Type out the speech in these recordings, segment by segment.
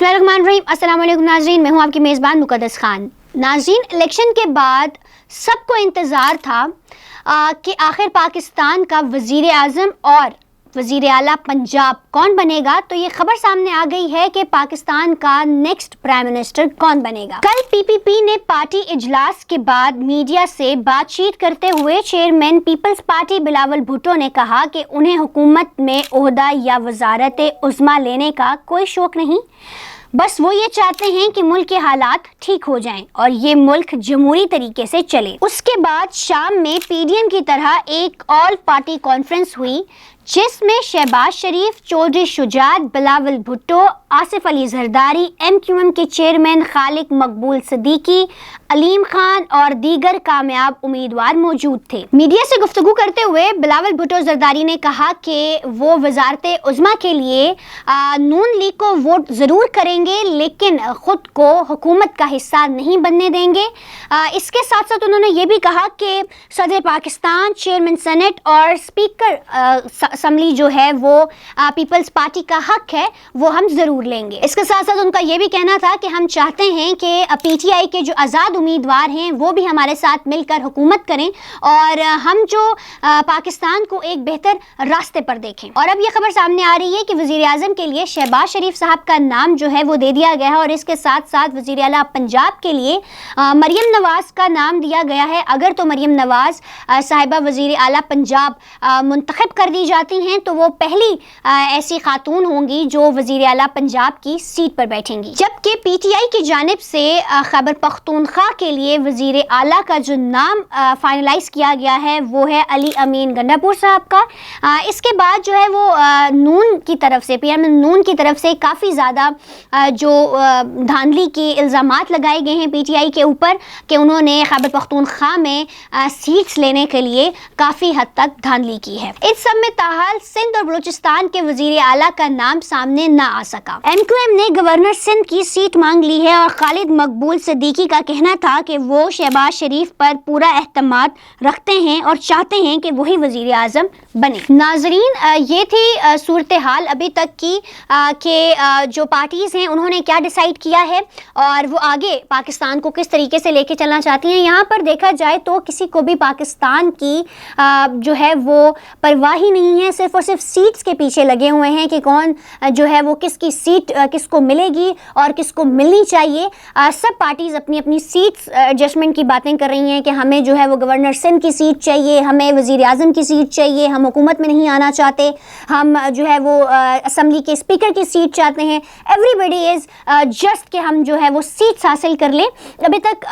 بسم اللہ الرحمن الرحیم۔ السلام علیکم ناظرین، میں ہوں آپ کی میزبان مقدس خان۔ ناظرین، الیکشن کے بعد سب کو انتظار تھا کہ آخر پاکستان کا وزیر اعظم اور وزیر اعلیٰ پنجاب کون بنے گا، تو یہ خبر سامنے آ گئی ہے کہ پاکستان کا نیکسٹ پرائم منسٹر کون بنے گا۔ کل پی پی پی نے پارٹی اجلاس کے بعد میڈیا سے بات چیت کرتے ہوئے چیئرمین پیپلز پارٹی بلاول بھٹو نے کہا کہ انہیں حکومت میں عہدہ یا وزارت عظمیٰ لینے کا کوئی شوق نہیں، بس وہ یہ چاہتے ہیں کہ ملک کے حالات ٹھیک ہو جائیں اور یہ ملک جمہوری طریقے سے چلے۔ اس کے بعد شام میں پی ڈی ایم کی طرح ایک آل پارٹی کانفرنس ہوئی جس میں شہباز شریف، چودھری شجاعت، Bilawal Bhutto, Asif Ali Zardari, M Q M کے چیئرمین خالق مقبول صدیقی، علیم خان اور دیگر کامیاب امیدوار موجود تھے۔ میڈیا سے گفتگو کرتے ہوئے بلاول بھٹو زرداری نے کہا کہ وہ وزارت عظمیٰ کے لیے نون لیگ کو ووٹ ضرور کریں گے لیکن خود کو حکومت کا حصہ نہیں بننے دیں گے۔ اس کے ساتھ ساتھ انہوں نے یہ بھی کہا کہ صدر پاکستان، چیئرمین سینٹ اور اسپیکر اسمبلی جو ہے وہ پیپلز پارٹی کا حق ہے، وہ ہم ضرور لیں گے۔ اس کے ساتھ ساتھ ان کا یہ بھی کہنا تھا کہ ہم چاہتے ہیں کہ پی ٹی آئی کے جو آزاد امیدوار ہیں وہ بھی ہمارے ساتھ مل کر حکومت کریں اور ہم جو پاکستان کو ایک بہتر راستے پر دیکھیں۔ اور اب یہ خبر سامنے آ رہی ہے کہ وزیر اعظم کے لیے شہباز شریف صاحب کا نام جو ہے وہ دے دیا گیا ہے اور اس کے ساتھ ساتھ وزیر اعلیٰ پنجاب کے لیے مریم نواز کا نام دیا گیا ہے۔ اگر تو مریم نواز صاحبہ وزیر اعلیٰ پنجاب منتخب کر دی جاتی ہیں تو وہ پہلی ایسی خاتون ہوں گی جو وزیر اعلیٰ پنجاب کی سیٹ پر بیٹھیں گی، جبکہ پی ٹی آئی کی جانب سے خیبر پختونخوا کے لیے وزیر اعلیٰ کا جو نام فائنلائز کیا گیا ہے وہ ہے علی امین گنڈا پور صاحب کا۔ اس کے بعد جو ہے وہ نون کی طرف سے، پی ایم نون کی طرف سے کافی زیادہ جو دھاندلی کے الزامات لگائے گئے ہیں پی ٹی آئی کے اوپر کہ انہوں نے خیبر پختونخوا میں سیٹس لینے کے لیے کافی حد تک دھاندلی کی ہے۔ اس سب میں تاحال سندھ اور بلوچستان کے وزیر اعلیٰ کا نام سامنے نہ آ سکا۔ ایم کیو ایم نے گورنر سندھ کی سیٹ مانگ لی ہے اور خالد مقبول صدیقی کا کہنا تھا کہ وہ شہباز شریف پر پورا اعتماد رکھتے ہیں اور چاہتے ہیں کہ وہی وزیر اعظم بنے۔ ناظرین، یہ تھی صورتحال ابھی تک کی کہ جو پارٹیز ہیں انہوں نے کیا ڈیسائیڈ کیا ہے اور وہ آگے پاکستان کو کس طریقے سے لے کے چلنا چاہتی ہیں۔ یہاں پر دیکھا جائے تو کسی کو بھی پاکستان کی جو ہے وہ پرواہ ہی نہیں ہے، صرف اور صرف سیٹس کے پیچھے لگے ہوئے ہیں کہ کون جو ہے وہ کس کی سیٹ کس کو ملے گی اور کس کو ملنی چاہیے۔ سب پارٹیز اپنی اپنی سیٹس ایڈجسٹمنٹ کی باتیں کر رہی ہیں کہ ہمیں جو ہے وہ گورنر سندھ کی سیٹ چاہیے، ہمیں وزیر اعظم کی سیٹ چاہیے، ہم حکومت میں نہیں آنا چاہتے، ہم جو ہے وہ اسمبلی کے اسپیکر کی سیٹ چاہتے ہیں۔ ایوری بڈی از جسٹ کہ ہم جو ہے وہ سیٹس حاصل کر لیں۔ ابھی تک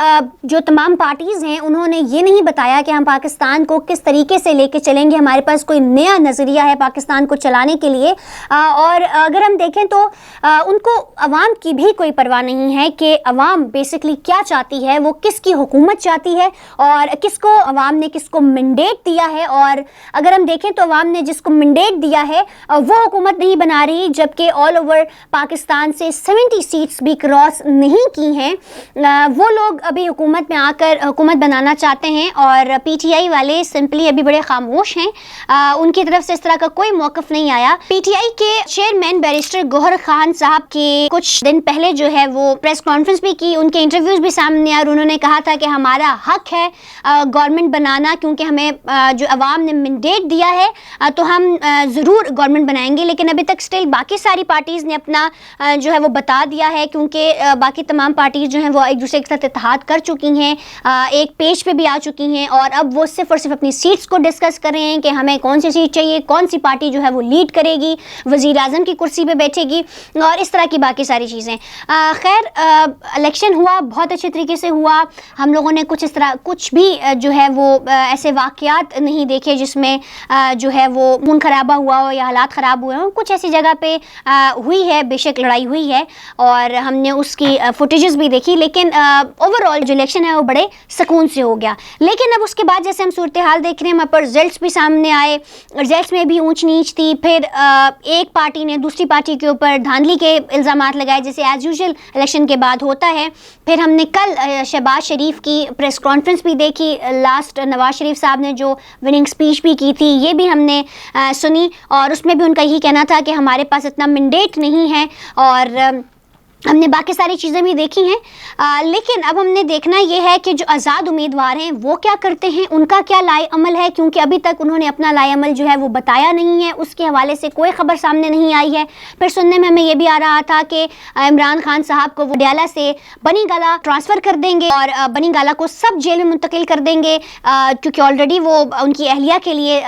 جو تمام پارٹیز ہیں انہوں نے یہ نہیں بتایا کہ ہم پاکستان کو کس طریقے سے لے کے چلیں گے، ہمارے پاس کوئی نیا نظریہ ہے پاکستان کو چلانے کے لیے۔ اور اگر ہم دیکھیں تو ان کو عوام کی بھی کوئی پرواہ نہیں ہے کہ عوام بیسکلی کیا چاہتی ہے، وہ کس کی حکومت چاہتی ہے اور کس کو عوام نے کس کو مینڈیٹ دیا ہے۔ اور اگر ہم دیکھیں تو عوام نے جس کو مینڈیٹ دیا ہے وہ حکومت نہیں بنا رہی، جبکہ آل اوور پاکستان سے 70 سیٹس بھی کراس نہیں کی ہیں۔ وہ لوگ ابھی حکومت میں آ کر حکومت بنانا چاہتے ہیں اور پی ٹی آئی والے سمپلی ابھی بڑے خاموش ہیں، ان کی طرف سے اس طرح کا کوئی موقف نہیں آیا۔ پی ٹی آئی کے چیئرمین بیرسٹر گوہر خان صاحب کے کچھ دن پہلے جو ہے وہ پریس کانفرنس بھی کی، ان کے انٹرویوز بھی سامنے آئے اور انہوں نے کہا تھا کہ ہمارا حق ہے گورنمنٹ بنانا کیونکہ ہمیں جو عوام نے مینڈیٹ دیا ہے تو ہم ضرور گورنمنٹ بنائیں گے۔ لیکن ابھی تک سٹل باقی ساری پارٹیز نے اپنا جو ہے وہ بتا دیا ہے کیونکہ باقی تمام پارٹیز جو ہیں وہ ایک دوسرے کے ساتھ اتحاد کر چکی ہیں، ایک پیج پہ بھی آ چکی ہیں اور اب وہ صرف اور صرف اپنی سیٹس کو ڈسکس کر رہے ہیں کہ ہمیں کون سی سیٹ چاہیے، کون سی پارٹی جو ہے وہ لیڈ کرے گی، وزیر اعظم کی کرسی پہ بیٹھے گی اور اس طرح کی باقی ساری چیزیں۔ خیر، الیکشن ہوا، بہت اچھے طریقے سے ہوا، ہم لوگوں نے کچھ اس طرح کچھ بھی جو ہے وہ ایسے واقعات نہیں دیکھے جس میں جو ہے وہ خون خرابہ ہوا ہو یا حالات خراب ہوئے ہوں۔ کچھ ایسی جگہ پہ ہوئی ہے، بے شک لڑائی ہوئی ہے اور ہم نے اس کی فوٹیجز بھی دیکھی، لیکن اوور آل جو الیکشن ہے وہ بڑے سکون سے ہو گیا۔ لیکن اب اس کے بعد جیسے ہم صورتحال دیکھ رہے ہیں وہاں پر رزلٹس بھی سامنے آئے، رزلٹس میں بھی اونچ نیچ تھی، پھر ایک پارٹی نے دوسری پارٹی کے اوپر دھاندلی کے الزامات لگائے جیسے ایز یوزول الیکشن کے بعد ہوتا ہے۔ پھر ہم نے کل شہباز شریف کی پریس کانفرنس بھی دیکھی، لاسٹ نواز شریف صاحب نے جو وننگ اسپیچ بھی کی تھی یہ بھی ہم نے سنی اور اس میں بھی ان کا یہی کہنا تھا کہ ہمارے پاس اتنا مینڈیٹ نہیں ہے اور ہم نے باقی ساری چیزیں بھی دیکھی ہیں، لیکن اب ہم نے دیکھنا یہ ہے کہ جو آزاد امیدوار ہیں وہ کیا کرتے ہیں، ان کا کیا لائے عمل ہے، کیونکہ ابھی تک انہوں نے اپنا لائے عمل جو ہے وہ بتایا نہیں ہے، اس کے حوالے سے کوئی خبر سامنے نہیں آئی ہے۔ پھر سننے میں ہمیں یہ بھی آ رہا تھا کہ عمران خان صاحب کو وہ ڈیالہ سے بنی گالہ ٹرانسفر کر دیں گے اور بنی گالہ کو سب جیل میں منتقل کر دیں گے، کیونکہ آلریڈی وہ ان کی اہلیہ کے لیے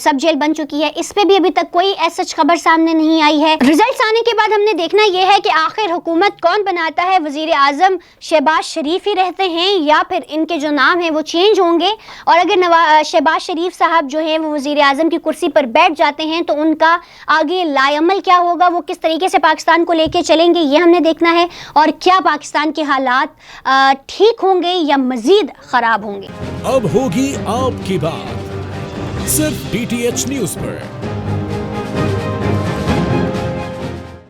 سب جیل بن چکی ہے۔ اس پہ بھی ابھی تک کوئی ایسا خبر سامنے نہیں آئی ہے۔ ریزلٹس آنے کے بعد ہم نے دیکھنا یہ ہے کہ آخر حکومت کون بناتا ہے، وزیر اعظم شہباز شریف ہی رہتے ہیں یا پھر ان کے جو نام ہیں وہ چینج ہوں گے، اور اگر شہباز شریف صاحب جو ہیں وہ وزیر اعظم کی کرسی پر بیٹھ جاتے ہیں تو ان کا آگے لائے عمل کیا ہوگا، وہ کس طریقے سے پاکستان کو لے کے چلیں گے، یہ ہم نے دیکھنا ہے، اور کیا پاکستان کے حالات ٹھیک ہوں گے یا مزید خراب ہوں گے۔ اب ہوگی آپ کی بات صرف DTH نیوز پر۔